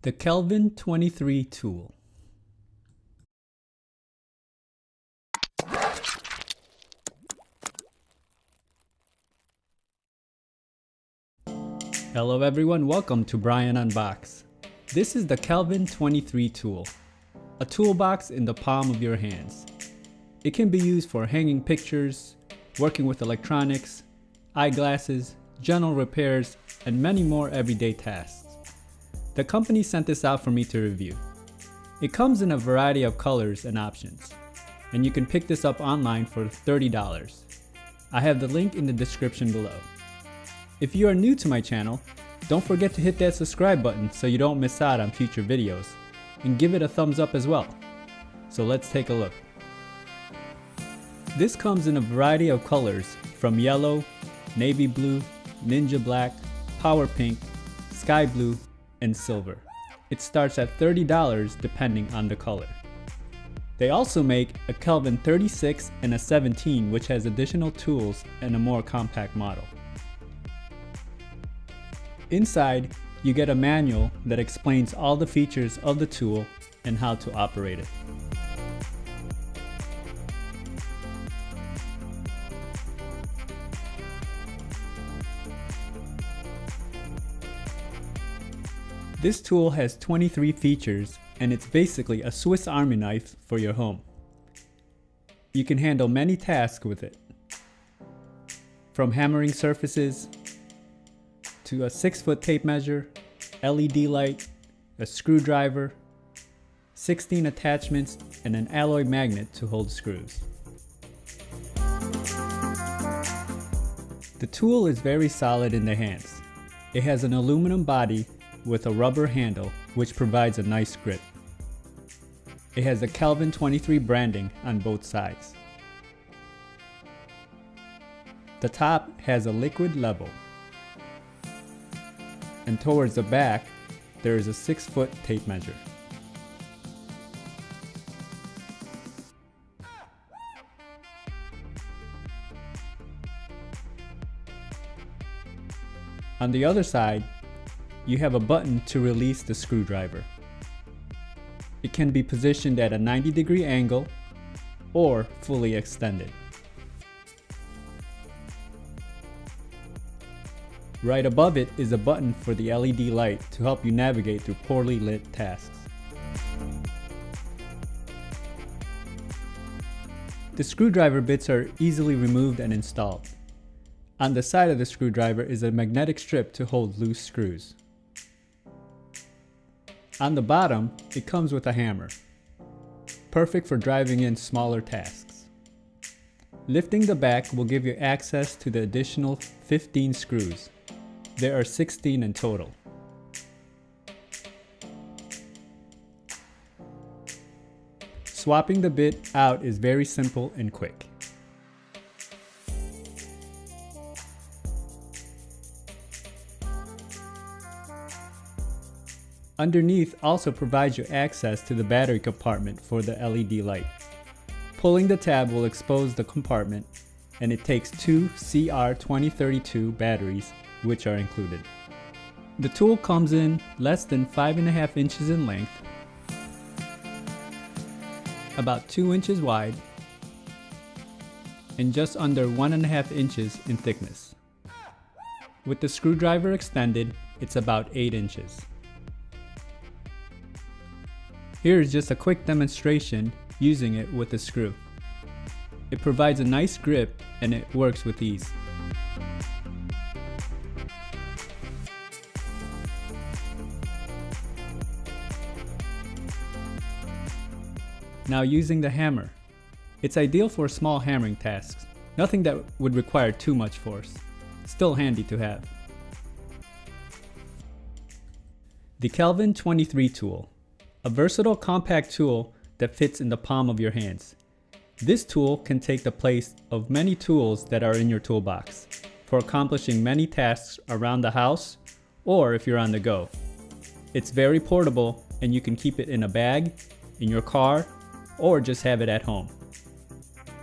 The Kelvin 23 tool. Hello everyone, welcome to Brian Unboxed. This is the Kelvin 23 tool, a toolbox in the palm of your hands. It can be used for hanging pictures, working with electronics, eyeglasses, general repairs, and many more everyday tasks. The company sent this out for me to review. It comes in a variety of colors and options, and you can pick this up online for $30. I have the link in the description below. If you are new to my channel, don't forget to hit that subscribe button so you don't miss out on future videos, and give it a thumbs up as well. So let's take a look. This comes in a variety of colors from yellow, navy blue, ninja black, power pink, sky blue, and silver. It starts at $30 depending on the color. They also make a Kelvin 36 and a 17, which has additional tools and a more compact model. Inside, you get a manual that explains all the features of the tool and how to operate it. This tool has 23 features, and it's basically a Swiss Army knife for your home. You can handle many tasks with it, from hammering surfaces to a 6-foot tape measure, LED light, a screwdriver, 16 attachments, and an alloy magnet to hold screws. The tool is very solid in the hands. It has an aluminum body with a rubber handle, which provides a nice grip. It has a Kelvin 23 branding on both sides. The top has a liquid level, and towards the back there is a 6-foot tape measure. On the other side, you have a button to release the screwdriver. It can be positioned at a 90-degree angle or fully extended. Right above it is a button for the LED light to help you navigate through poorly lit tasks. The screwdriver bits are easily removed and installed. On the side of the screwdriver is a magnetic strip to hold loose screws. On the bottom, it comes with a hammer, perfect for driving in smaller tasks. Lifting the back will give you access to the additional 15 screws. There are 16 in total. Swapping the bit out is very simple and quick. Underneath also provides you access to the battery compartment for the LED light. Pulling the tab will expose the compartment, and it takes two CR2032 batteries, which are included. The tool comes in less than 5.5 inches in length, about 2 inches wide, and just under 1.5 inches in thickness. With the screwdriver extended, it's about 8 inches. Here is just a quick demonstration using it with a screw. It provides a nice grip and it works with ease. Now using the hammer. It's ideal for small hammering tasks, nothing that would require too much force. Still handy to have. The Kelvin 23 tool. A versatile compact tool that fits in the palm of your hands. This tool can take the place of many tools that are in your toolbox for accomplishing many tasks around the house or if you're on the go. It's very portable and you can keep it in a bag, in your car, or just have it at home.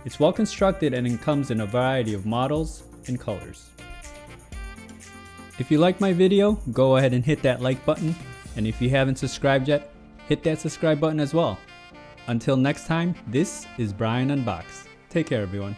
It's well constructed and it comes in a variety of models and colors. If you like my video, go ahead and hit that like button And if you haven't subscribed yet, hit that subscribe button as well. Until next time, this is Brian Unboxed. Take care, everyone.